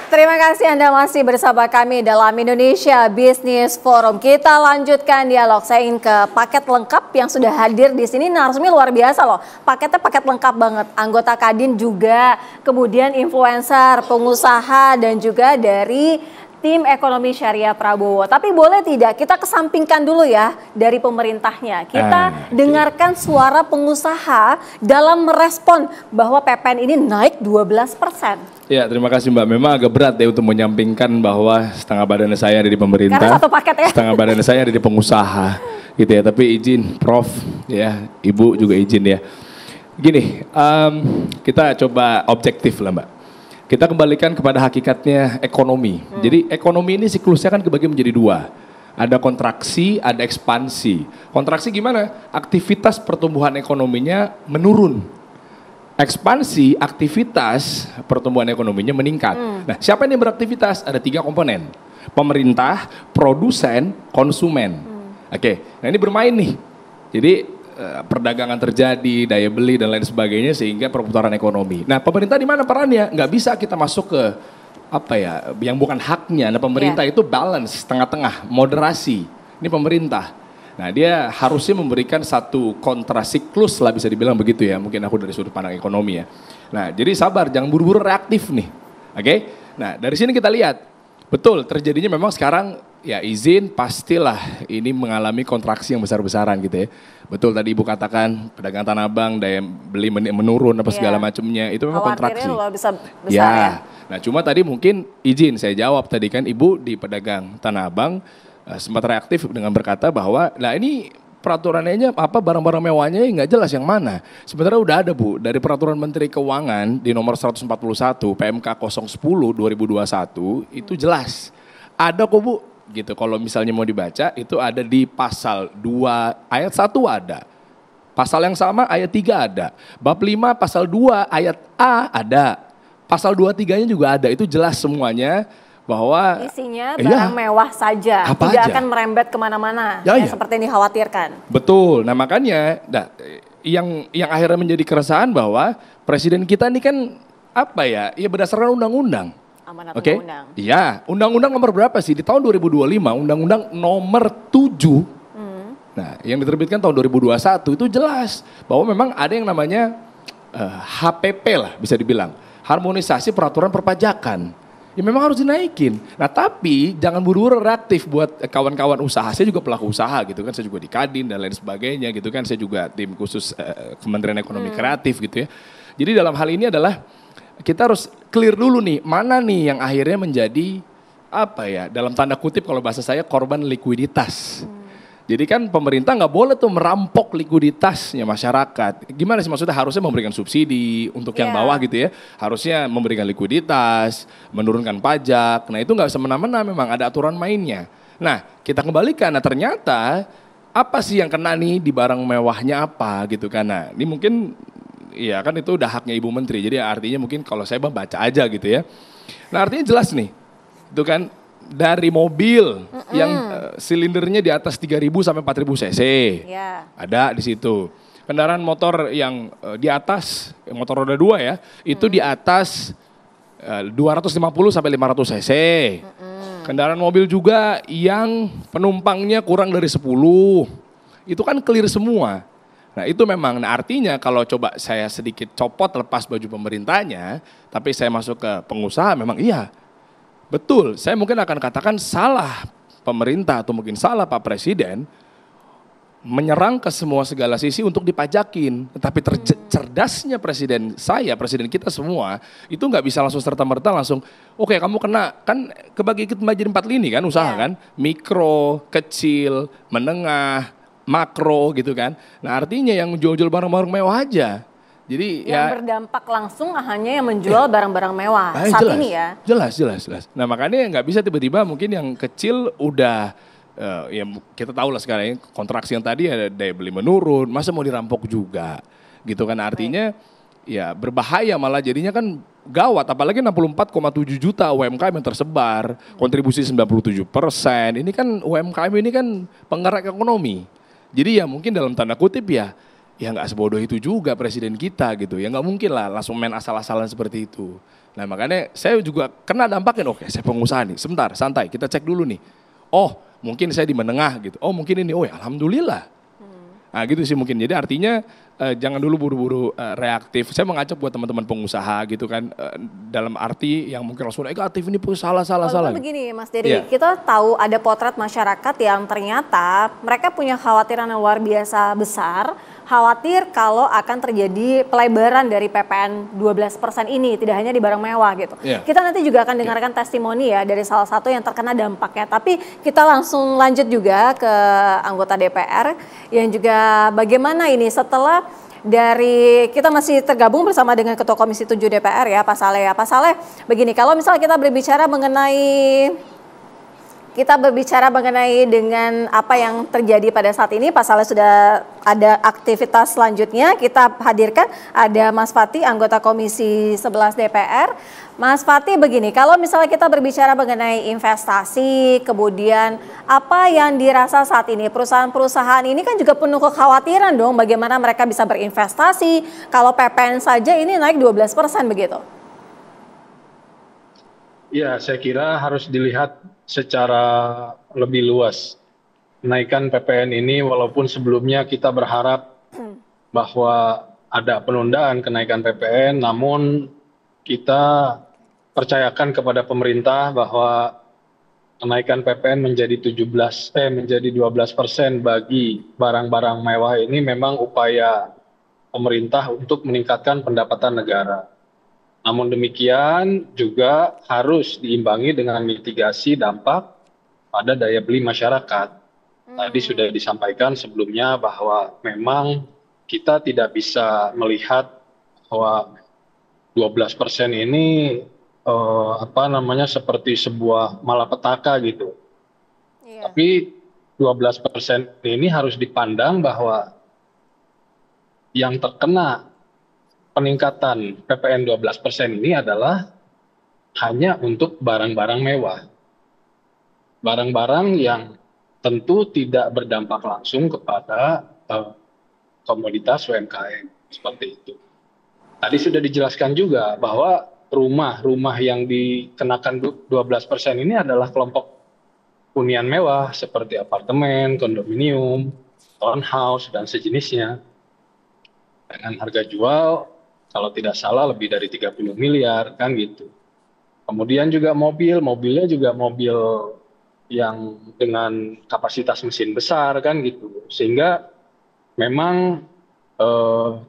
Terima kasih Anda masih bersama kami dalam Indonesia Business Forum. Kita lanjutkan dialog. Saya ingin ke paket lengkap yang sudah hadir di sini. Narasumnya luar biasa loh. Paketnya paket lengkap banget. Anggota Kadin juga, kemudian influencer, pengusaha, dan juga dari tim ekonomi syariah Prabowo. Tapi boleh tidak kita kesampingkan dulu ya dari pemerintahnya. Kita dengarkan suara pengusaha dalam merespon bahwa PPN ini naik 12%. Ya, terima kasih Mbak. Memang agak berat ya untuk menyampingkan bahwa setengah badan saya ada di pemerintah. Karena satu paket ya. Setengah badan saya ada di pengusaha gitu ya. Tapi izin Prof ya, Ibu juga izin ya. Gini, kita coba objektif lah Mbak. Kita kembalikan kepada hakikatnya ekonomi. Jadi ekonomi ini siklusnya kan kebagi menjadi dua. Ada kontraksi, ada ekspansi. Kontraksi gimana? Aktivitas pertumbuhan ekonominya menurun. Ekspansi, aktivitas pertumbuhan ekonominya meningkat. Nah, siapa yang beraktivitas? Ada 3 komponen. Pemerintah, produsen, konsumen. Oke, nah ini bermain nih. Jadi perdagangan terjadi, daya beli dan lain sebagainya sehingga perputaran ekonomi. Nah, pemerintah di mana perannya? Nggak bisa kita masuk ke apa ya, yang bukan haknya. Nah, pemerintah itu balance, tengah-tengah, moderasi. Ini pemerintah. Nah, dia harusnya memberikan satu kontrasiklus lah bisa dibilang begitu ya. Mungkin aku dari sudut pandang ekonomi ya. Nah, jadi sabar, jangan buru-buru reaktif nih. Oke? Nah, dari sini kita lihat. Betul, terjadinya memang sekarang ya izin pastilah ini mengalami kontraksi yang besar-besaran gitu ya. Betul tadi Ibu katakan pedagang Tanah Abang daya beli menurun apa segala macamnya itu memang kontraksi. Luar besar ya. Nah cuma tadi mungkin izin saya jawab tadi kan Ibu di pedagang Tanah Abang sempat reaktif dengan berkata bahwa nah ini peraturannya apa barang-barang mewahnya nggak jelas yang mana. Sebenarnya udah ada Bu dari peraturan Menteri Keuangan di nomor 141 PMK 010 2021 itu jelas. Ada kok Bu gitu. Kalau misalnya mau dibaca itu ada di pasal 2 ayat 1 ada. Pasal yang sama ayat 3 ada. Bab 5 pasal 2 ayat A ada. Pasal 2-3-nya juga ada. Itu jelas semuanya. Bahwa isinya barang mewah saja, tidak akan merembet kemana-mana, seperti yang dikhawatirkan. Betul, nah makanya yang akhirnya menjadi keresahan bahwa presiden kita ini kan apa ya, ya berdasarkan undang-undang. Amanat undang-undang. Iya, undang-undang nomor berapa sih? Di tahun 2025, undang-undang nomor 7, nah yang diterbitkan tahun 2021 itu jelas bahwa memang ada yang namanya HPP lah bisa dibilang, harmonisasi peraturan perpajakan. Ya memang harus dinaikin. Nah tapi jangan buru-buru reaktif buat kawan-kawan usaha. Saya juga pelaku usaha gitu kan. Saya juga di Kadin dan lain sebagainya gitu kan. Saya juga tim khusus Kementerian Ekonomi Kreatif gitu ya. Jadi dalam hal ini adalah kita harus clear dulu nih. Mana nih yang akhirnya menjadi apa ya. Dalam tanda kutip kalau bahasa saya korban likuiditas. Jadi kan pemerintah nggak boleh tuh merampok likuiditasnya masyarakat. Gimana sih maksudnya harusnya memberikan subsidi untuk yang bawah gitu ya. Harusnya memberikan likuiditas, menurunkan pajak. Nah itu nggak semena-mena memang ada aturan mainnya. Nah kita kembalikan, nah ternyata apa sih yang kena nih di barang mewahnya apa gitu kan. Nah ini mungkin ya kan itu udah haknya Ibu Menteri. Jadi artinya mungkin kalau saya baca aja gitu ya. Nah artinya jelas nih, itu kan. Dari mobil yang silindernya di atas 3.000 sampai 4.000 cc. Ada di situ. Kendaraan motor yang di atas, motor roda 2 ya, itu di atas 250 sampai 500 cc. Kendaraan mobil juga yang penumpangnya kurang dari 10. Itu kan clear semua. Nah itu memang, nah artinya kalau coba saya sedikit copot lepas baju pemerintahnya, tapi saya masuk ke pengusaha memang iya. Betul, saya mungkin akan katakan salah pemerintah atau mungkin salah Pak Presiden menyerang ke semua segala sisi untuk dipajakin. Tetapi cerdasnya presiden kita semua itu nggak bisa langsung serta-merta langsung oke, kamu kena, kan kebagi jadi 4 lini kan usaha kan, mikro, kecil, menengah, makro gitu kan. Nah artinya yang jual-jual barang-barang mewah aja. Jadi yang berdampak langsung hanya yang menjual barang-barang mewah saat jelas, ini ya. Jelas. Nah makanya nggak bisa tiba-tiba mungkin yang kecil udah ya kita tahu lah sekarang ini kontraksi yang tadi ada daya beli menurun, masa mau dirampok juga gitu kan artinya ya berbahaya malah jadinya kan gawat apalagi 64,7 juta UMKM yang tersebar, kontribusi 97%, ini kan UMKM ini kan penggerak ekonomi. Jadi ya mungkin dalam tanda kutip ya nggak sebodoh itu juga presiden kita gitu. Ya nggak mungkin lah langsung main asal-asalan seperti itu. Nah makanya saya juga kena dampaknya, oke saya pengusaha nih, sebentar santai kita cek dulu nih. Oh mungkin saya di menengah gitu, oh mungkin ini, oh ya alhamdulillah. Nah gitu sih mungkin, jadi artinya jangan dulu buru-buru reaktif. Saya mengajak buat teman-teman pengusaha gitu kan, dalam arti yang mungkin langsung negatif ini salah. Kalau begini Mas Dery, kita tahu ada potret masyarakat yang ternyata mereka punya khawatiran yang luar biasa besar, khawatir kalau akan terjadi pelebaran dari PPN 12% ini, tidak hanya di barang mewah gitu. Kita nanti juga akan dengarkan testimoni ya dari salah satu yang terkena dampaknya, tapi kita langsung lanjut juga ke anggota DPR yang juga bagaimana ini setelah dari kita masih tergabung bersama dengan Ketua Komisi 7 DPR ya Pak Saleh. Pak Saleh, begini, kalau misalnya kita berbicara mengenai dengan apa yang terjadi pada saat ini, Pak Saleh sudah ada aktivitas selanjutnya. Kita hadirkan ada Mas Fatih, anggota Komisi 11 DPR. Mas Fatih, begini, kalau misalnya kita berbicara mengenai investasi, kemudian apa yang dirasa saat ini, perusahaan-perusahaan ini kan juga penuh kekhawatiran dong bagaimana mereka bisa berinvestasi kalau PPN saja ini naik 12% begitu. Ya, saya kira harus dilihat secara lebih luas. Kenaikan PPN ini walaupun sebelumnya kita berharap bahwa ada penundaan kenaikan PPN, namun kita percayakan kepada pemerintah bahwa kenaikan PPN menjadi 12% bagi barang-barang mewah ini memang upaya pemerintah untuk meningkatkan pendapatan negara. Namun demikian juga harus diimbangi dengan mitigasi dampak pada daya beli masyarakat. Tadi sudah disampaikan sebelumnya bahwa memang kita tidak bisa melihat bahwa 12% ini seperti sebuah malapetaka gitu. Tapi 12% ini harus dipandang bahwa yang terkena peningkatan PPN 12% ini adalah hanya untuk barang-barang mewah. Barang-barang yang tentu tidak berdampak langsung kepada komoditas UMKM seperti itu. Tadi sudah dijelaskan juga bahwa rumah-rumah yang dikenakan 12% ini adalah kelompok hunian mewah seperti apartemen, kondominium, townhouse, dan sejenisnya. Dengan harga jual kalau tidak salah lebih dari 30 miliar kan gitu. Kemudian juga mobilnya juga mobil yang dengan kapasitas mesin besar kan gitu. Sehingga memang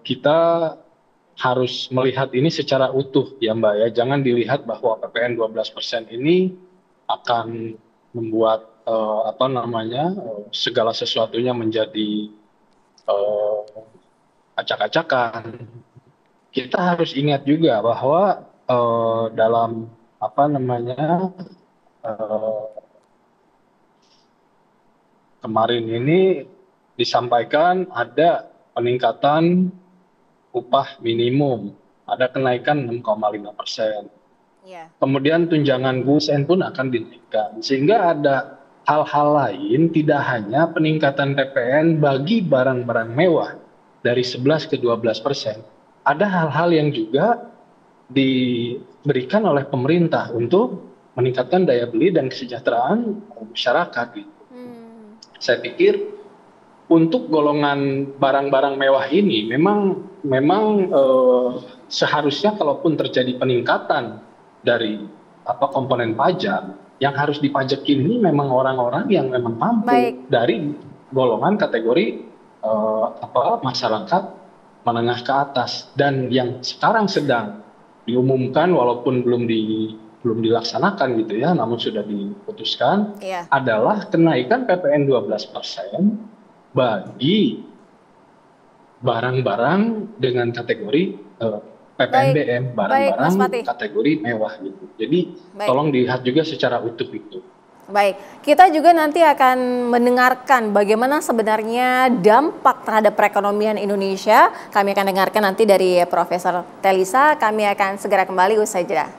kita harus melihat ini secara utuh ya Mbak ya. Jangan dilihat bahwa PPN 12% ini akan membuat segala sesuatunya menjadi acak-acakan. Kita harus ingat juga bahwa dalam kemarin ini disampaikan ada peningkatan upah minimum, ada kenaikan 6,5%. Kemudian tunjangan GUSN pun akan dinaikkan, sehingga ada hal-hal lain, tidak hanya peningkatan PPN bagi barang-barang mewah dari 11 ke 12%. Ada hal-hal yang juga diberikan oleh pemerintah untuk meningkatkan daya beli dan kesejahteraan masyarakat. Gitu. Saya pikir untuk golongan barang-barang mewah ini memang seharusnya kalaupun terjadi peningkatan dari komponen pajak, yang harus dipajakin ini memang orang-orang yang memang mampu dari golongan kategori masyarakat menengah ke atas. Dan yang sekarang sedang diumumkan walaupun belum dilaksanakan gitu ya, namun sudah diputuskan adalah kenaikan PPN 12% bagi barang-barang dengan kategori PPNBM, barang-barang kategori mewah gitu. Jadi tolong dilihat juga secara utuh itu. Baik, kita juga nanti akan mendengarkan bagaimana sebenarnya dampak terhadap perekonomian Indonesia. Kami akan dengarkan nanti dari Profesor Telisa. Kami akan segera kembali usai jeda.